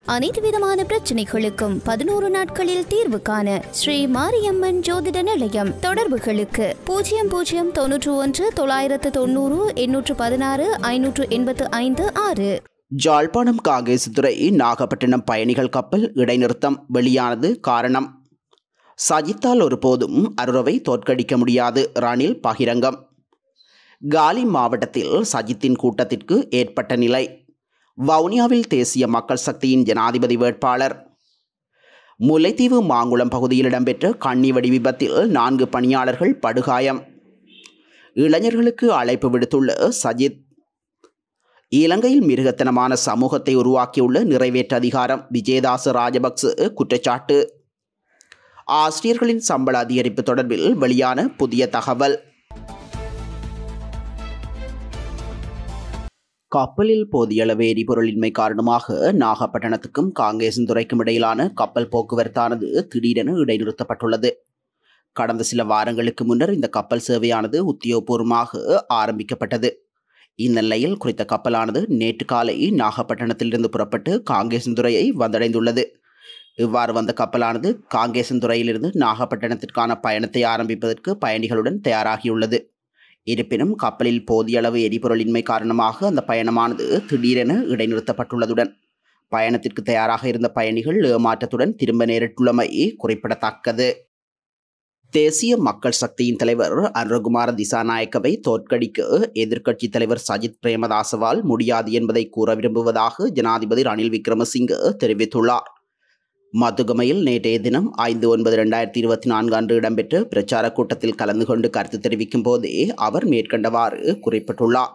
அனைத்து விதமான பிரச்சனைகளுக்கும் 11 நாட்களில் தீர்வு காண ஸ்ரீ மாரியம்மன் ஜோதிட நிலையம். தொடர்புகளுக்கு 0091 990 816 585 6. ஜாழ்ப்பாணம் காங்கேசத்துறை நாகப்பட்டினம் பயணிகள் கப்பல் இடைநிறுத்தம் வெளியானது காரணம். சஜித்தால் ஒருபோதும் அருரவை தோற்கடிக்க முடியாது. ரணில் பகிரங்கம். காலி மாவட்டத்தில் சஜித்தின் கூட்டத்திற்கு ஏற்பட்ட நிலை. வவுனியாவில் தேசிய மக்கள் சக்தியின் ஜனாதிபதி வேட்பாளர். முல்லைத்தீவு மாங்குளம் பகுதியில் இடம்பெற்ற கண்ணிவெடி விபத்தில் 4 பணியாளர்கள் படுகாயம். இளைஞர்களுக்கு அழைப்பு விடுத்துள்ள சஜித். இலங்கையில் மிருகத்தனமான சமூகத்தை உருவாக்கியுள்ள நிறைவேற்று அதிகாரம் விஜயதாச ராஜபக்ச குற்றச்சாட்டு. ஆசிரியர்களின் சம்பள அதிகரிப்பு தொடர்பில் வெளியான புதிய தகவல். கப்பலில் போதிய அளவு எரிபொருளின்மை காரணமாக நாகப்பட்டினத்துக்கும் காங்கேசன்துறைக்கும் இடையிலான கப்பல் போக்குவரத்தானது திடீரென இடைநிறுத்தப்பட்டுள்ளது. கடந்த சில வாரங்களுக்கு முன்னர் இந்த கப்பல் சேவையானது உத்தியோகபூர்வமாக ஆரம்பிக்கப்பட்டது. இந்த நிலையில் குறித்த கப்பலானது நேற்று காலை நாகப்பட்டினத்திலிருந்து புறப்பட்டு காங்கேசன்துறையை வந்தடைந்துள்ளது. இவ்வாறு வந்த கப்பலானது காங்கேசன்துறையிலிருந்து நாகப்பட்டினத்திற்கான பயணத்தை ஆரம்பிப்பதற்கு பயணிகளுடன் தயாராகியுள்ளது. இருப்பினும் கப்பலில் போதிய அளவு எரிபொருளின்மை காரணமாக அந்த பயணமானது திடீரென இடைநிறுத்தப்பட்டுள்ளதுடன் பயணத்திற்கு தயாராக இருந்த பயணிகள் ஏமாற்றத்துடன் திரும்ப நேரிட்டுள்ளமை குறிப்பிடத்தக்கது. தேசிய மக்கள் சக்தியின் தலைவர் அனுரகுமார திசாநாயக்கவை தோற்கடிக்க எதிர்க்கட்சி தலைவர் சஜித் பிரேமதாசவால் முடியாது என்பதை கூற விரும்புவதாக ஜனாதிபதி ரணில் விக்ரமசிங்க தெரிவித்துள்ளார். மதுகமையில் நேற்றைய தினம் 5/9/2024 அன்று இடம்பெற்ற பிரச்சார கூட்டத்தில் கலந்து கொண்டு கருத்து தெரிவிக்கும் போதே அவர் மேற்கண்டவாறு குறிப்பிட்டுள்ளார்.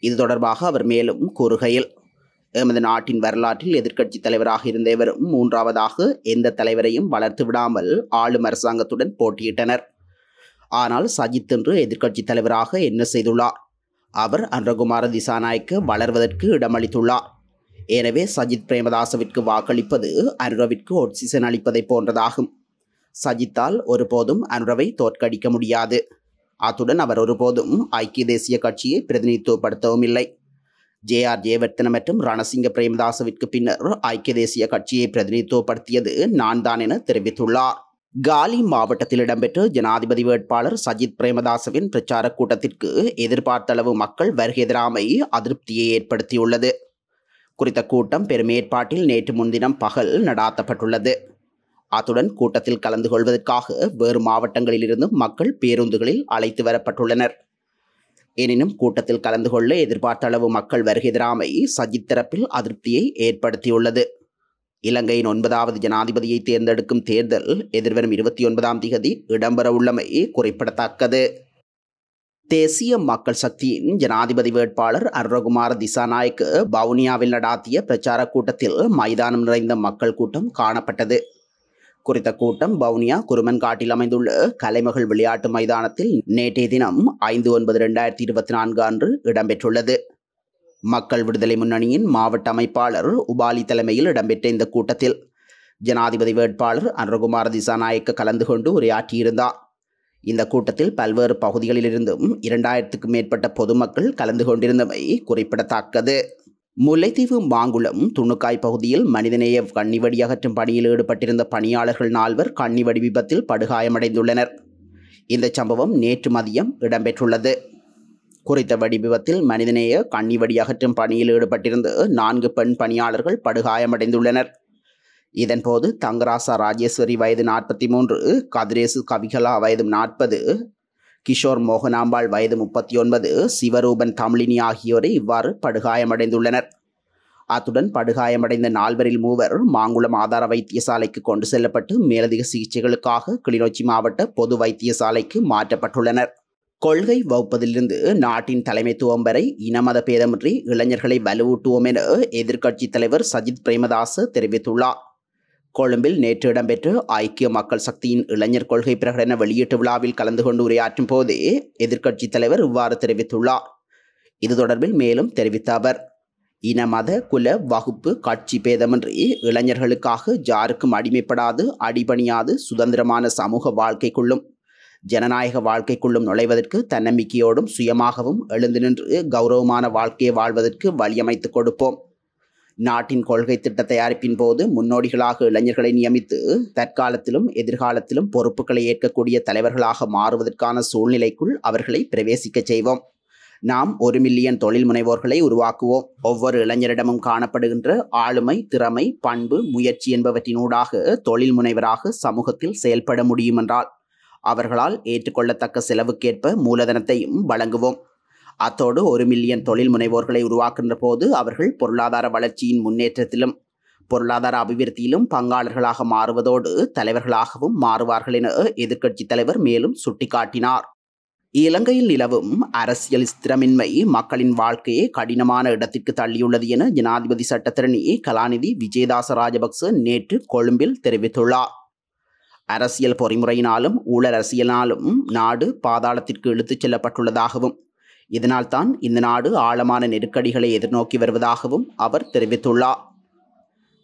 இது தொடர்பாக அவர் மேலும் கூறுகையில், எமது நாட்டின் வரலாற்றில் எதிர்க்கட்சி தலைவராக இருந்த இவரும் 3ஆவதாக எந்த தலைவரையும் வளர்த்து விடாமல் ஆளும் அரசாங்கத்துடன் போட்டியிட்டனர். ஆனால் சஜித் என்று எதிர்க்கட்சி தலைவராக என்ன செய்துள்ளார்? அவர் அனுரகுமார திசாநாயக்க வளர்வதற்கு இடமளித்துள்ளார். எனவே சஜித் பிரேமதாசவிற்கு வாக்களிப்பது அனுரவிற்கு ஆக்சிஜன் அளிப்பதை போன்றதாகும். சஜித்தால் ஒருபோதும் அனுரவை தோற்கடிக்க முடியாது. அத்துடன் அவர் ஒருபோதும் ஐக்கிய தேசிய கட்சியை பிரதிநிதித்துவப்படுத்தவும் இல்லை. ஜே.ஆர். ஜெயவர்தன மற்றும் ரணசிங்க பிரேமதாசவிற்கு பின்னர் ஐக்கிய தேசிய கட்சியை பிரதிநிதித்துவப்படுத்தியது நான் தான் என தெரிவித்துள்ளார். காலி மாவட்டத்தில் இடம்பெற்ற ஜனாதிபதி வேட்பாளர் சஜித் பிரேமதாசவின் பிரச்சார கூட்டத்திற்கு எதிர்பார்த்த அளவு மக்கள் வருகை தராமை அதிருப்தியை ஏற்படுத்தியுள்ளது. குறித்த கூட்டம் பெரும் ஏற்பாட்டில் நேற்று முன்தினம் பகல் நடாத்தப்பட்டுள்ளது. அத்துடன் கூட்டத்தில் கலந்து கொள்வதற்காக வேறு மாவட்டங்களிலிருந்து மக்கள் பேருந்துகளில் அழைத்து வரப்பட்டுள்ளனர். எனினும் கூட்டத்தில் கலந்து கொள்ள எதிர்பார்த்த அளவு மக்கள் வருகை தராமை சஜித் தரப்பில் அதிருப்தியை ஏற்படுத்தியுள்ளது. இலங்கையின் 9வது ஜனாதிபதியை தேர்ந்தெடுக்கும் தேர்தல் எதிர்வரும் 29ஆம் தேதி இடம்பெறவுள்ளமை குறிப்பிடத்தக்கது. தேசிய மக்கள் சக்தியின் ஜனாதிபதி வேட்பாளர் அனுரகுமார திசாநாயக்க வவுனியாவில் நடாத்திய பிரச்சார கூட்டத்தில் மைதானம் நிறைந்த மக்கள் கூட்டம் காணப்பட்டது. குறித்த கூட்டம் வவுனியா குருமன்காட்டில் அமைந்துள்ள கலைமகள் விளையாட்டு மைதானத்தில் நேற்றைய தினம் 5/9/2024 அன்று இடம்பெற்றுள்ளது. மக்கள் விடுதலை முன்னணியின் மாவட்ட அமைப்பாளர் உபாலி தலைமையில் இடம்பெற்ற இந்த கூட்டத்தில் ஜனாதிபதி வேட்பாளர் அனுரகுமார திசாநாயக்க கலந்து கொண்டு உரையாற்றியிருந்தார். இந்த கூட்டத்தில் பல்வேறு பகுதிகளிலிருந்தும் 2000க்கும் மேற்பட்ட பொதுமக்கள் கலந்து கொண்டிருந்தமை குறிப்பிடத்தக்கது. முல்லைத்தீவு மாங்குளம் துணுக்காய் பகுதியில் மனிதநேய கண்ணிவெடி அகற்றும் பணியில் ஈடுபட்டிருந்த பணியாளர்கள் 4 கண்ணிவெடி விபத்தில் படுகாயமடைந்துள்ளனர். இந்த சம்பவம் நேற்று மதியம் இடம்பெற்றுள்ளது. குறித்த வெடி விபத்தில் மனிதநேய கண்ணிவெடி அகற்றும் பணியில் ஈடுபட்டிருந்த 4 பெண் பணியாளர்கள் படுகாயமடைந்துள்ளனர். இதன்போது தங்கராசா ராஜேஸ்வரி வயது 43, கதிரேசு கவிகலா வயது 40, கிஷோர் மோகனாம்பாள் வயது 39, சிவரூபன் தமிழினி ஆகியோரை இவ்வாறு படுகாயமடைந்துள்ளனர். அத்துடன் படுகாயமடைந்த 4வரில் 3 மாங்குளம் ஆதார வைத்தியசாலைக்கு கொண்டு செல்லப்பட்டு மேலதிக சிகிச்சைகளுக்காக கிளிநொச்சி மாவட்ட பொது வைத்தியசாலைக்கு மாற்றப்பட்டுள்ளனர். கொள்கை வகுப்பதிலிருந்து நாட்டின் தலைமைத்துவம் வரை இனமத பேதமின்றி இளைஞர்களை வலுவூட்டுவோம் என எதிர்க்கட்சி தலைவர் சஜித் பிரேமதாச தெரிவித்துள்ளார். கொழும்பில் நேற்று இடம்பெற்ற ஐக்கிய மக்கள் சக்தியின் இளைஞர் கொள்கை பிரகடன வெளியீட்டு விழாவில் கலந்து கொண்டு உரையாற்றும் போதே எதிர்க்கட்சி தலைவர் இவ்வாறு தெரிவித்துள்ளார். இது தொடர்பில் மேலும் தெரிவித்த அவர், இன மத குல வகுப்பு கட்சி பேதமின்றி இளைஞர்களுக்காக யாருக்கும் அடிமைப்படாது அடிபணியாது சுதந்திரமான சமூக வாழ்க்கைக்குள்ளும் ஜனநாயக வாழ்க்கைக்குள்ளும் நுழைவதற்கு தன்னம்பிக்கையோடும் சுயமாகவும் எழுந்து நின்று கௌரவமான வாழ்க்கையை வாழ்வதற்கு வழியமைத்து கொடுப்போம். நாட்டின் கொள்கை திட்ட தயாரிப்பின் போது முன்னோடிகளாக இளைஞர்களை நியமித்து தற்காலத்திலும் எதிர்காலத்திலும் பொறுப்புகளை ஏற்கக்கூடிய தலைவர்களாக மாறுவதற்கான சூழ்நிலைக்குள் அவர்களை பிரவேசிக்கச் செய்வோம். நாம் 1 மில்லியன் தொழில் முனைவோர்களை உருவாக்குவோம். ஒவ்வொரு இளைஞரிடமும் காணப்படுகின்ற ஆளுமை, திறமை, பண்பு, முயற்சி என்பவற்றினூடாக தொழில் முனைவராக சமூகத்தில் செயல்பட முடியுமென்றால் அவர்களால் ஏற்றுக்கொள்ளத்தக்க செலவுக்கேற்ப மூலதனத்தையும் வழங்குவோம். அத்தோடு 1 மில்லியன் தொழில் முனைவோர்களை உருவாக்குகின்ற போது அவர்கள் பொருளாதார வளர்ச்சியின் முன்னேற்றத்திலும் பொருளாதார அபிவிருத்தியிலும் பங்காளர்களாக மாறுவதோடு தலைவர்களாகவும் மாறுவார்கள் என எதிர்க்கட்சித் தலைவர் மேலும் சுட்டிக்காட்டினார். இலங்கையில் நிலவும் அரசியல் ஸ்திரமின்மை மக்களின் வாழ்க்கையை கடினமான இடத்திற்கு தள்ளியுள்ளது என ஜனாதிபதி சட்டத்தரணி கலாநிதி விஜயதாச ராஜபக்ச நேற்று கொழும்பில் தெரிவித்துள்ளார். அரசியல் பொறிமுறையினாலும் ஊழல் அரசியலினாலும் நாடு பாதாளத்திற்கு இழுத்துச் செல்லப்பட்டுள்ளதாகவும் இதனால்தான் இந்த நாடு ஆழமான நெருக்கடிகளை எதிர்நோக்கி வருவதாகவும் அவர் தெரிவித்துள்ளார்.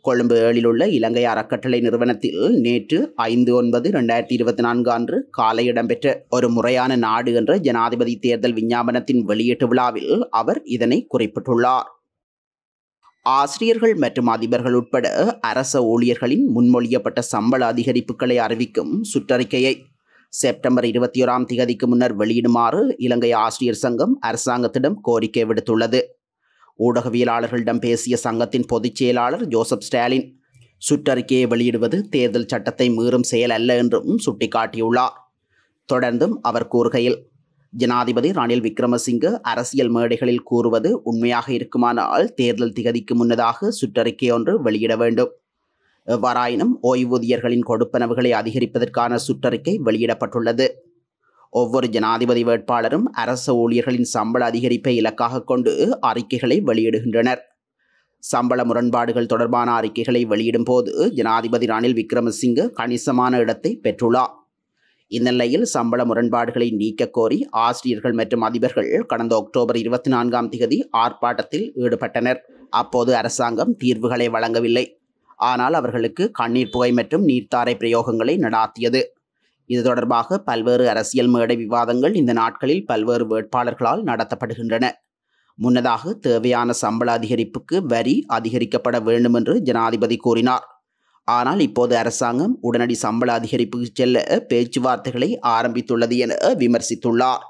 கொழும்பு 7 உள்ள இலங்கை அறக்கட்டளை நிறுவனத்தில் நேற்று 5/9/2024 அன்று காலை இடம்பெற்ற ஒரு முறையான நாடு என்ற ஜனாதிபதி தேர்தல் விஞ்ஞாபனத்தின் வெளியீட்டு விழாவில் அவர் இதனை குறிப்பிட்டுள்ளார். ஆசிரியர்கள் மற்றும் அதிபர்கள் உட்பட அரச ஊழியர்களின் முன்மொழியப்பட்ட சம்பள அதிகரிப்புகளை அறிவிக்கும் சுற்றறிக்கையை செப்டம்பர் 21 முன்னர் வெளியிடுமாறு இலங்கை ஆசிரியர் சங்கம் அரசாங்கத்திடம் கோரிக்கை விடுத்துள்ளது. ஊடகவியலாளர்களிடம் பேசிய சங்கத்தின் பொதுச் செயலாளர் ஜோசப் ஸ்டாலின் சுற்றறிக்கையை வெளியிடுவது தேர்தல் சட்டத்தை மீறும் செயல் அல்ல என்றும் சுட்டிக்காட்டியுள்ளார். தொடர்ந்தும் அவர் கூறுகையில், ஜனாதிபதி ரணில் விக்ரமசிங்க அரசியல் மேடைகளில் கூறுவது உண்மையாக இருக்குமானால் தேர்தல் திகதிக்கு முன்னதாக சுற்றறிக்கை ஒன்று வெளியிட வேண்டும். எவ்வாறாயினும் ஓய்வூதியர்களின் கொடுப்பனவுகளை அதிகரிப்பதற்கான சுற்றறிக்கை வெளியிடப்பட்டுள்ளது. ஒவ்வொரு ஜனாதிபதி வேட்பாளரும் அரச ஊழியர்களின் சம்பள அதிகரிப்பை இலக்காக கொண்டு அறிக்கைகளை வெளியிடுகின்றனர். சம்பள முரண்பாடுகள் தொடர்பான அறிக்கைகளை வெளியிடும் போது ஜனாதிபதி ரணில் விக்ரமசிங்க கணிசமான இடத்தை பெற்றுள்ளார். இந்நிலையில் சம்பள முரண்பாடுகளை நீக்க கோரி ஆசிரியர்கள் மற்றும் அதிபர்கள் கடந்த அக்டோபர் 24 ஆர்ப்பாட்டத்தில் ஈடுபட்டனர். அப்போது அரசாங்கம் தீர்வுகளை வழங்கவில்லை. ஆனால் அவர்களுக்கு கண்ணீர் புகை மற்றும் நீர்த்தாரை பிரயோகங்களை நடாத்தியது. இது தொடர்பாக பல்வேறு அரசியல் மேடை விவாதங்கள் இந்த நாட்களில் பல்வேறு வேட்பாளர்களால் நடத்தப்படுகின்றன. முன்னதாக தேவையான சம்பள அதிகரிப்புக்கு வரி அதிகரிக்கப்பட வேண்டும் என்று ஜனாதிபதி கூறினார். ஆனால் இப்போது அரசாங்கம் உடனடி சம்பள அதிகரிப்புக்கு செல்ல பேச்சுவார்த்தைகளை ஆரம்பித்துள்ளது என விமர்சித்துள்ளார்.